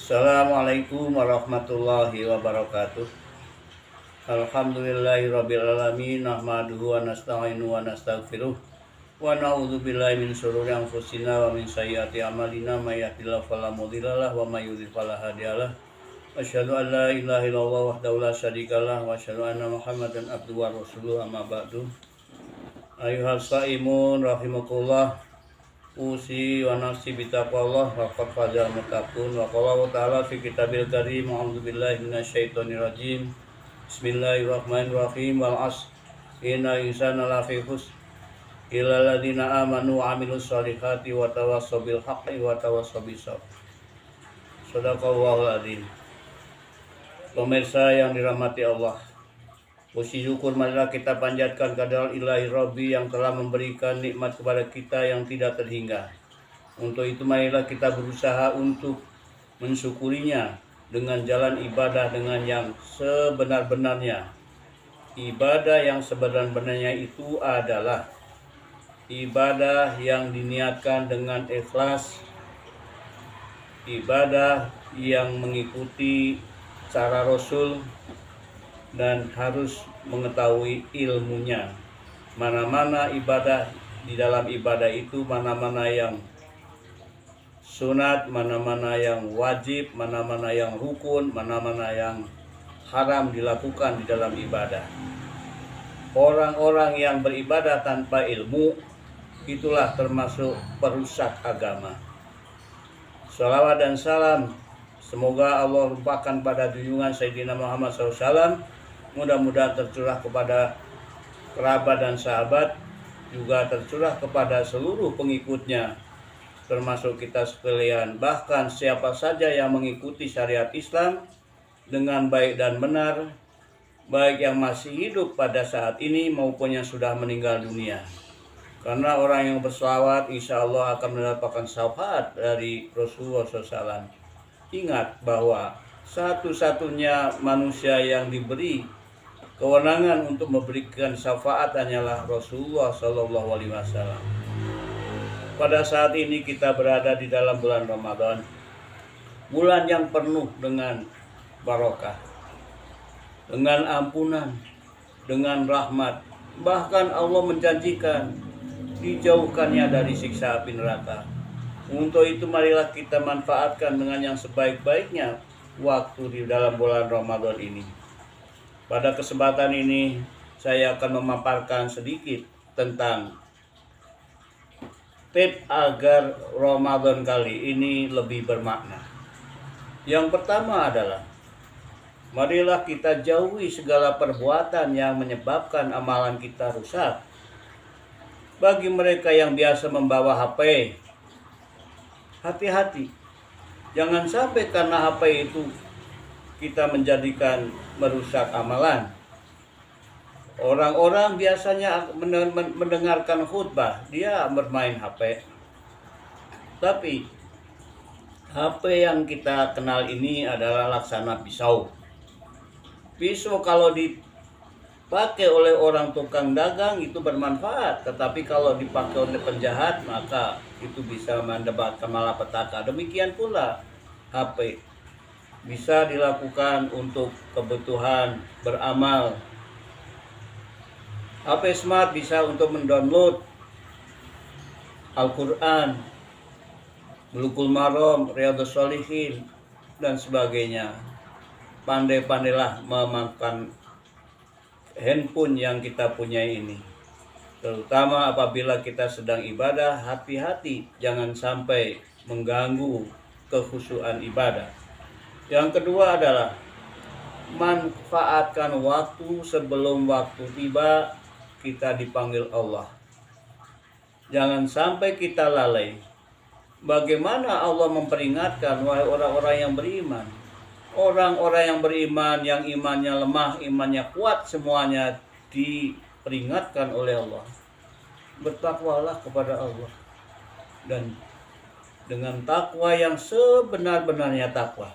Assalamualaikum warahmatullahi wabarakatuh. Alhamdulillahirabbil alamin, nahmaduhu wa nasta'inu wa nastaghfiruh wa na'udzubillahi min syururi anfusina wa min sayyiati a'malina may yahdihillahu fala mudhillalah wa may yudhlil fala hadiyalah. Asyhadu an la ilaha illallah wahdahu la syarikalah wa asyhadu anna Muhammadan abduhu wa rasuluh, amma ba'du. Ayyuhas shaimun rahimakumullah, usi wa nafsi bitaqwallah wa qad fazal muttaqun wa qala ta'ala fi kitabil karim a'udzubillahi minasyaitonir rajim. Bismillahirrahmanirrahim. Wal 'asr innal insana lafi khusr illa alladziina amanu wa 'amilus shalihati wa tawassaw bil haqqi wa tawassaw bis sabr. Shadaqallahul adzim. Pemirsa yang dirahmati Allah, puji syukur marilah kita panjatkan kehadirat Ilahi Rabbi yang telah memberikan nikmat kepada kita yang tidak terhingga. Untuk itu marilah kita berusaha untuk mensyukurinya dengan jalan ibadah dengan yang sebenar-benarnya. Ibadah yang sebenar-benarnya itu adalah ibadah yang diniatkan dengan ikhlas, ibadah yang mengikuti cara Rasul, dan harus mengetahui ilmunya. Mana-mana ibadah, di dalam ibadah itu mana-mana yang sunat, mana-mana yang wajib, mana-mana yang rukun, mana-mana yang haram dilakukan di dalam ibadah. Orang-orang yang beribadah tanpa ilmu itulah termasuk perusak agama. Shalawat dan salam semoga Allah limpahkan pada junjungan Sayyidina Muhammad SAW, mudah-mudahan tercurah kepada kerabat dan sahabat, juga tercurah kepada seluruh pengikutnya, termasuk kita sekalian. Bahkan siapa saja yang mengikuti syariat Islam dengan baik dan benar, baik yang masih hidup pada saat ini maupun yang sudah meninggal dunia. Karena orang yang berselawat insya Allah akan mendapatkan syafaat dari Rasulullah SAW. Ingat bahwa satu-satunya manusia yang diberi kewenangan untuk memberikan syafaat hanyalah Rasulullah SAW. Pada saat ini kita berada di dalam bulan Ramadan, bulan yang penuh dengan barokah, dengan ampunan, dengan rahmat. Bahkan Allah menjanjikan dijauhkannya dari siksa api neraka. Untuk itu marilah kita manfaatkan dengan yang sebaik-baiknya waktu di dalam bulan Ramadan ini. Pada kesempatan ini saya akan memaparkan sedikit tentang tips agar Ramadan kali ini lebih bermakna. Yang pertama adalah marilah kita jauhi segala perbuatan yang menyebabkan amalan kita rusak. Bagi mereka yang biasa membawa HP, hati-hati. Jangan sampai karena HP itu kita menjadikan merusak amalan. Orang-orang biasanya mendengarkan khutbah, dia bermain HP. Tapi HP yang kita kenal ini adalah laksana pisau. Pisau kalau dipakai oleh orang tukang dagang itu bermanfaat, tetapi kalau dipakai oleh penjahat maka itu bisa mendapatkan malapetaka. Demikian pula HP bisa dilakukan untuk kebutuhan beramal. HP smart bisa untuk mendownload Al-Quran, Bulughul Maram, Riyadhus Shalihin, dan sebagainya. Pandai-pandailah memakai handphone yang kita punya ini. Terutama apabila kita sedang ibadah, hati-hati jangan sampai mengganggu kekhusyuan ibadah. Yang kedua adalah manfaatkan waktu sebelum waktu tiba kita dipanggil Allah. Jangan sampai kita lalai. Bagaimana Allah memperingatkan wahai orang-orang yang beriman? Orang-orang yang beriman, yang imannya lemah, imannya kuat, semuanya diperingatkan oleh Allah. Bertakwalah kepada Allah. Dan dengan takwa yang sebenar-benarnya takwa.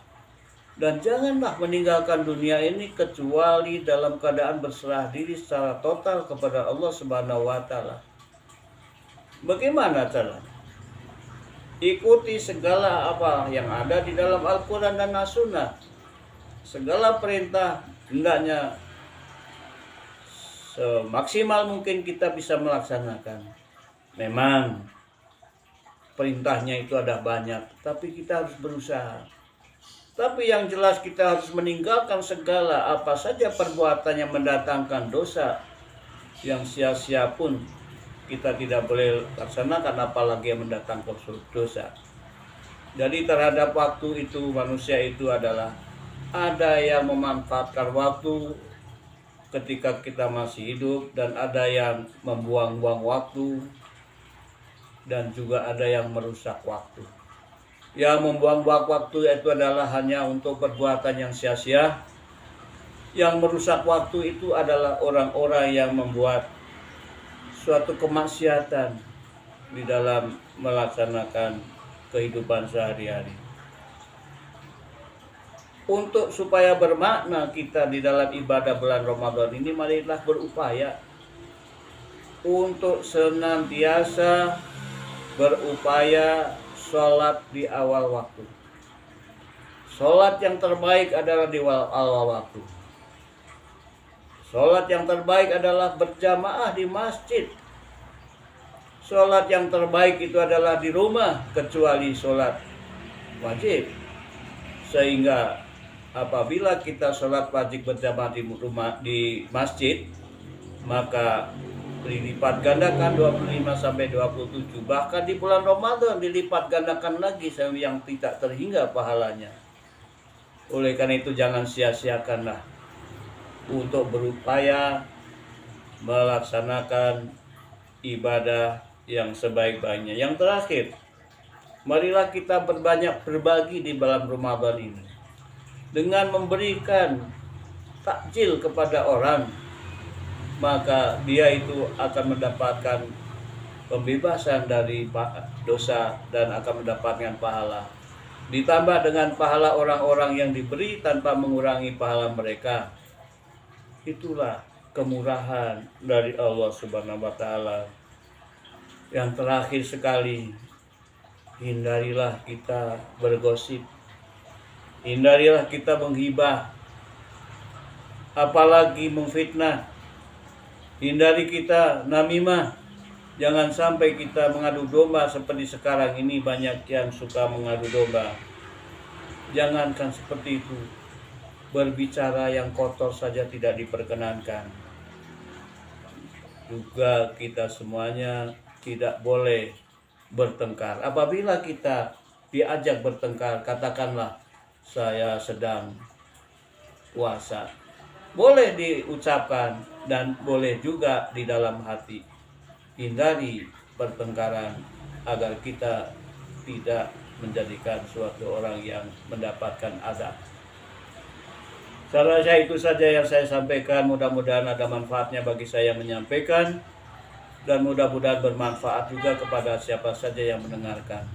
Dan janganlah meninggalkan dunia ini kecuali dalam keadaan berserah diri secara total kepada Allah Subhanahu wa Ta'ala. Bagaimana caranya? ikuti segala apa yang ada di dalam Al-Quran dan As-Sunnah. Segala perintah hendaknya semaksimal mungkin kita bisa melaksanakan. Memang perintahnya itu ada banyak, tapi kita harus berusaha. Tapi yang jelas kita harus meninggalkan segala apa saja perbuatan yang mendatangkan dosa, yang sia-sia pun kita tidak boleh laksanakan, apalagi yang mendatangkan dosa. Jadi terhadap waktu itu, manusia itu adalah ada yang memanfaatkan waktu ketika kita masih hidup, dan ada yang membuang-buang waktu, dan juga ada yang merusak waktu. Yang membuang-buang waktu itu adalah hanya untuk perbuatan yang sia-sia. Yang merusak waktu itu adalah orang-orang yang membuat suatu kemaksiatan di dalam melaksanakan kehidupan sehari-hari. Untuk supaya bermakna kita di dalam ibadah bulan Ramadan ini, marilah berupaya untuk senantiasa berupaya sholat di awal waktu. Sholat yang terbaik adalah di awal waktu. Sholat yang terbaik adalah berjamaah di masjid. Sholat yang terbaik itu adalah di rumah, kecuali sholat wajib. Sehingga apabila kita sholat wajib berjamaah di rumah, di masjid, maka dilipat gandakan 25-27. Bahkan di bulan Ramadan dilipat gandakan lagi yang tidak terhingga pahalanya. Oleh karena itu jangan sia-siakanlah untuk berupaya melaksanakan ibadah yang sebaik-baiknya. Yang terakhir, marilah kita berbanyak berbagi di dalam Ramadan ini dengan memberikan takjil kepada orang, maka dia itu akan mendapatkan pembebasan dari dosa dan akan mendapatkan pahala. Ditambah dengan pahala orang-orang yang diberi tanpa mengurangi pahala mereka. Itulah kemurahan dari Allah Subhanahu wa taala. Yang terakhir sekali, hindarilah kita bergosip. Hindarilah kita menghibah, apalagi memfitnah. Hindari kita namimah. Jangan sampai kita mengadu domba seperti sekarang ini, banyak yang suka mengadu domba. Jangankan seperti itu. Berbicara yang kotor saja tidak diperkenankan. Juga kita semuanya tidak boleh bertengkar. Apabila kita diajak bertengkar, katakanlah saya sedang puasa. Boleh diucapkan dan boleh juga di dalam hati. Hindari pertengkaran agar kita tidak menjadikan suatu orang yang mendapatkan azab. Saya rasa itu saja yang saya sampaikan. Mudah-mudahan ada manfaatnya bagi saya menyampaikan, dan mudah-mudahan bermanfaat juga kepada siapa saja yang mendengarkan.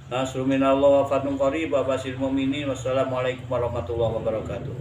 Nasrul minallah wa fadlun qarib wa basyiril mu'minin. Wassalamualaikum warahmatullahi wabarakatuh.